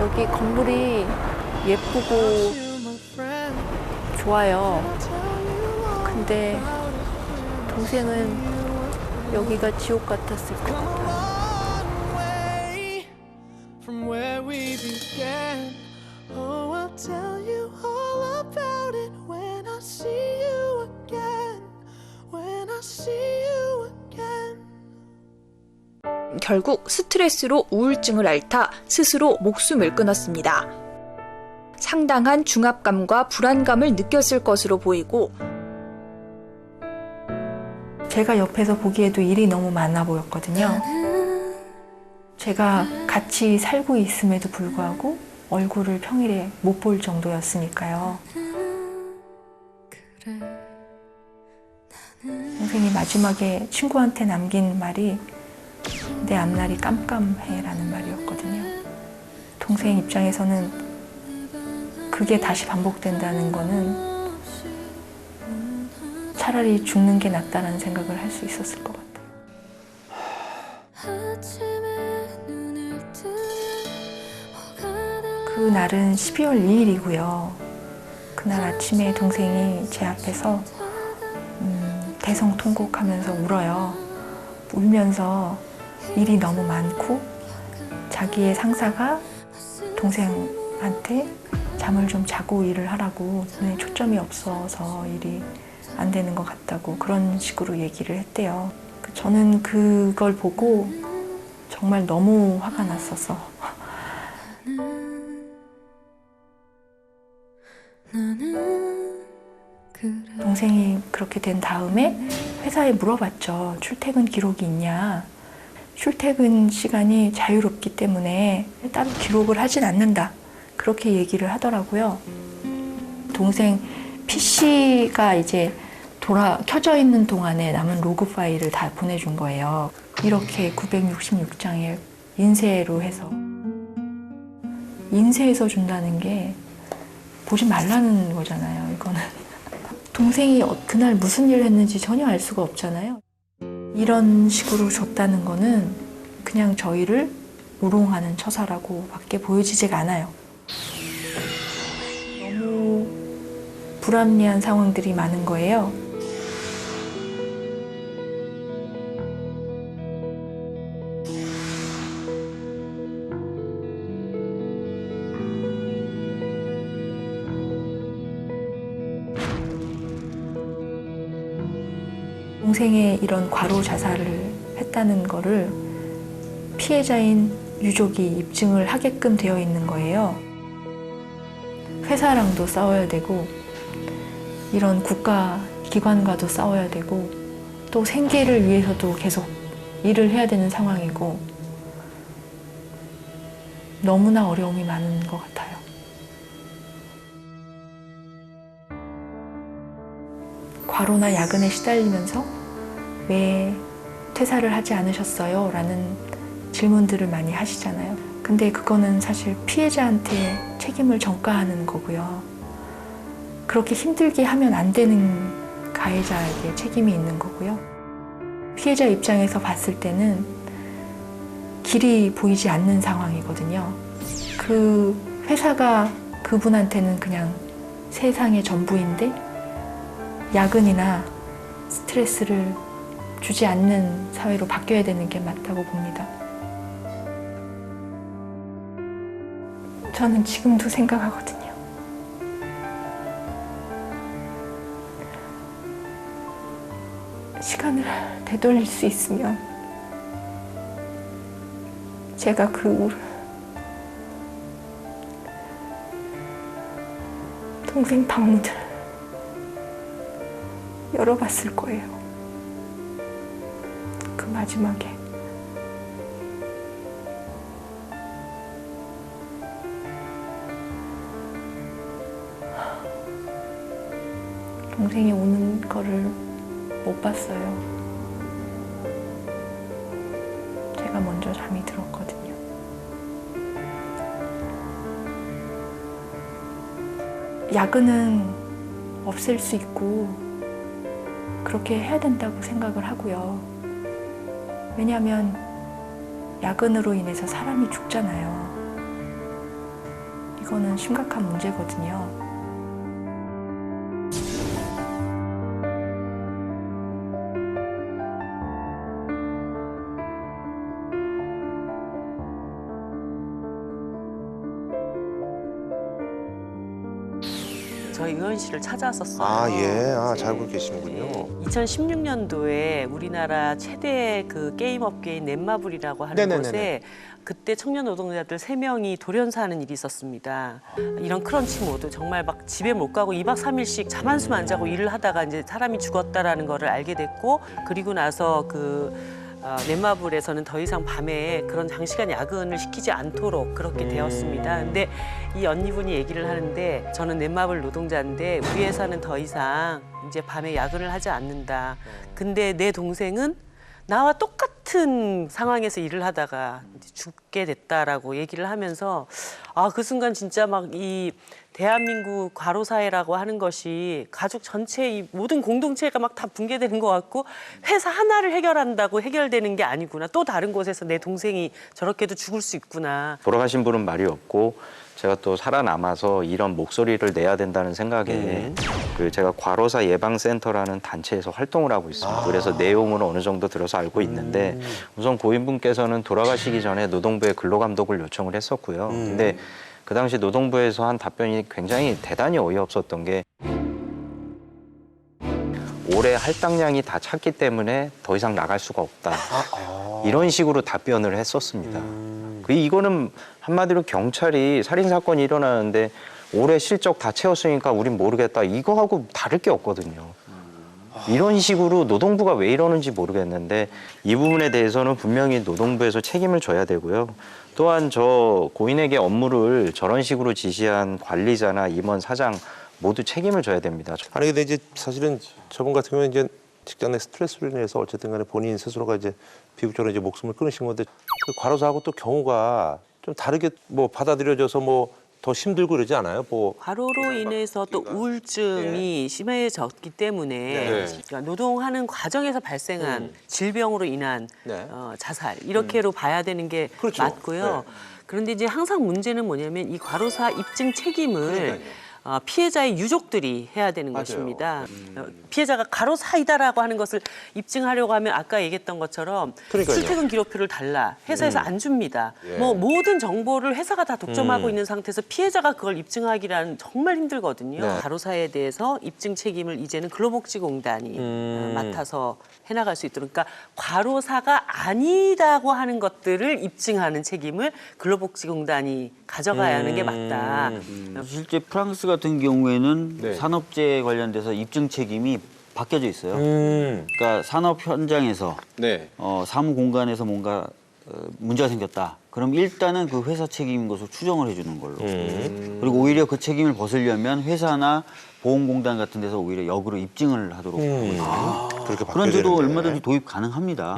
여기 건물이 예쁘고 좋아요. 근데 동생은 여기가 지옥 같았을 것 같아요. 결국 스트레스로 우울증을 앓다 스스로 목숨을 끊었습니다. 상당한 중압감과 불안감을 느꼈을 것으로 보이고 제가 옆에서 보기에도 일이 너무 많아 보였거든요. 제가 같이 살고 있음에도 불구하고 얼굴을 평일에 못 볼 정도였으니까요. 동생이 마지막에 친구한테 남긴 말이 내 앞날이 깜깜해 라는 말이었거든요. 동생 입장에서는 그게 다시 반복된다는 거는 차라리 죽는 게 낫다는 생각을 할 수 있었을 것 같아요. 그날은 12월 2일이고요. 그날 아침에 동생이 제 앞에서 대성통곡하면서 울어요. 울면서 일이 너무 많고 자기의 상사가 동생한테 잠을 좀 자고 일을 하라고, 눈에 초점이 없어서 일이 안 되는 것 같다고 그런 식으로 얘기를 했대요. 저는 그걸 보고 정말 너무 화가 났어서 동생이 그렇게 된 다음에 회사에 물어봤죠. 출퇴근 기록이 있냐. 출퇴근 시간이 자유롭기 때문에 따로 기록을 하진 않는다. 그렇게 얘기를 하더라고요. 동생 PC가 이제 켜져 있는 동안에 남은 로그 파일을 다 보내준 거예요. 이렇게 966장에 인쇄로 해서. 인쇄해서 준다는 게 보지 말라는 거잖아요, 이거는. 동생이 그날 무슨 일을 했는지 전혀 알 수가 없잖아요. 이런 식으로 줬다는 거는 그냥 저희를 우롱하는 처사라고 밖에 보여지지가 않아요. 너무 불합리한 상황들이 많은 거예요. 동생의 이런 과로 자살을 했다는 거를 피해자인 유족이 입증을 하게끔 되어 있는 거예요. 회사랑도 싸워야 되고 이런 국가 기관과도 싸워야 되고 또 생계를 위해서도 계속 일을 해야 되는 상황이고 너무나 어려움이 많은 것 같아요. 과로나 야근에 시달리면서 왜 퇴사를 하지 않으셨어요? 라는 질문들을 많이 하시잖아요. 근데 그거는 사실 피해자한테 책임을 전가하는 거고요. 그렇게 힘들게 하면 안 되는 가해자에게 책임이 있는 거고요. 피해자 입장에서 봤을 때는 길이 보이지 않는 상황이거든요. 그 회사가 그분한테는 그냥 세상의 전부인데 야근이나 스트레스를 주지 않는 사회로 바뀌어야 되는 게 맞다고 봅니다. 저는 지금도 생각하거든요. 시간을 되돌릴 수 있으면 제가 그 동생 방문을 열어봤을 거예요. 그 마지막에. 동생이 우는 거를 못 봤어요. 제가 먼저 잠이 들었거든요. 야근은 없앨 수 있고 그렇게 해야 된다고 생각을 하고요. 왜냐하면 야근으로 인해서 사람이 죽잖아요. 이거는 심각한 문제거든요. 저희 의원실을 찾아왔었어요. 아, 예. 아, 이제, 잘 알고 계시는군요. 2016년도에 우리나라 최대 그 게임 업계인 넷마블이라고 하는 네네네네. 곳에 그때 청년 노동자들 3명이 돌연사하는 일이 있었습니다. 이런 크런치 모드 정말 막 집에 못 가고 2박 3일씩 잠 한숨 안 자고 일을 하다가 이제 사람이 죽었다라는 거를 알게 됐고, 그리고 나서 넷마블에서는 더 이상 밤에 그런 장시간 야근을 시키지 않도록 그렇게 되었습니다. 근데 이 언니분이 얘기를 하는데, 저는 넷마블 노동자인데 우리 회사는 더 이상 이제 밤에 야근을 하지 않는다. 근데 내 동생은 나와 똑같은 상황에서 일을 하다가 이제 죽게 됐다라고 얘기를 하면서, 그 순간 진짜 막 이 대한민국 과로사회라고 하는 것이 가족 전체의 이 모든 공동체가 막 다 붕괴되는 것 같고, 회사 하나를 해결한다고 해결되는 게 아니구나. 또 다른 곳에서 내 동생이 저렇게도 죽을 수 있구나. 돌아가신 분은 말이 없고, 제가 또 살아남아서 이런 목소리를 내야 된다는 생각에 제가 과로사 예방센터라는 단체에서 활동을 하고 있습니다. 그래서 내용을 어느 정도 들어서 알고 있는데, 우선 고인분께서는 돌아가시기 전에 노동부에 근로감독을 요청을 했었고요. 근데 그 당시 노동부에서 한 답변이 굉장히 대단히 어이없었던 게, 올해 할당량이 다 찼기 때문에 더 이상 나갈 수가 없다. 이런 식으로 답변을 했었습니다. 이거는 한마디로 경찰이 살인사건이 일어나는데 올해 실적 다 채웠으니까 우린 모르겠다. 이거하고 다를 게 없거든요. 이런 식으로 노동부가 왜 이러는지 모르겠는데, 이 부분에 대해서는 분명히 노동부에서 책임을 져야 되고요. 또한 저 고인에게 업무를 저런 식으로 지시한 관리자나 임원, 사장 모두 책임을 져야 됩니다. 아니, 근데 이제 사실은 저분 같은 경우는 이제 직장 내 스트레스로 인해서 어쨌든 간에 본인 스스로가 이제 비극적으로 이제 목숨을 끊으신 건데, 그 과로사하고 또 경우가 좀 다르게 뭐 받아들여져서 뭐 더 힘들고 그러지 않아요? 뭐 과로로 인해서 또 우울증이 심해졌기 때문에 그러니까 노동하는 과정에서 발생한 질병으로 인한 자살, 이렇게로 봐야 되는 게 그렇죠. 맞고요. 그런데 이제 항상 문제는 뭐냐면, 이 과로사 입증 책임을 피해자의 유족들이 해야 되는 것입니다. 피해자가 과로사이다라고 하는 것을 입증하려고 하면 아까 얘기했던 것처럼 그러니까요. 출퇴근 기록표를 달라 회사에서 안 줍니다. 뭐 모든 정보를 회사가 다 독점하고 있는 상태에서 피해자가 그걸 입증하기란 정말 힘들거든요. 과로사에 대해서 입증 책임을 이제는 근로복지공단이 맡아서 해나갈 수 있도록, 그러니까 과로사가 아니다고 하는 것들을 입증하는 책임을 근로복지공단이 가져가야 하는 게 맞다. 실제 프랑스 같은 경우에는 산업재해 관련돼서 입증 책임이 바뀌어져 있어요. 그러니까 산업 현장에서 사무 공간에서 뭔가 문제가 생겼다. 그럼 일단은 그 회사 책임인 것으로 추정을 해주는 걸로. 그리고 오히려 그 책임을 벗으려면 회사나 보험공단 같은 데서 오히려 역으로 입증을 하도록 하고 있거든요. 그렇게 그런 제도 바뀌어야 되는데. 얼마든지 도입 가능합니다.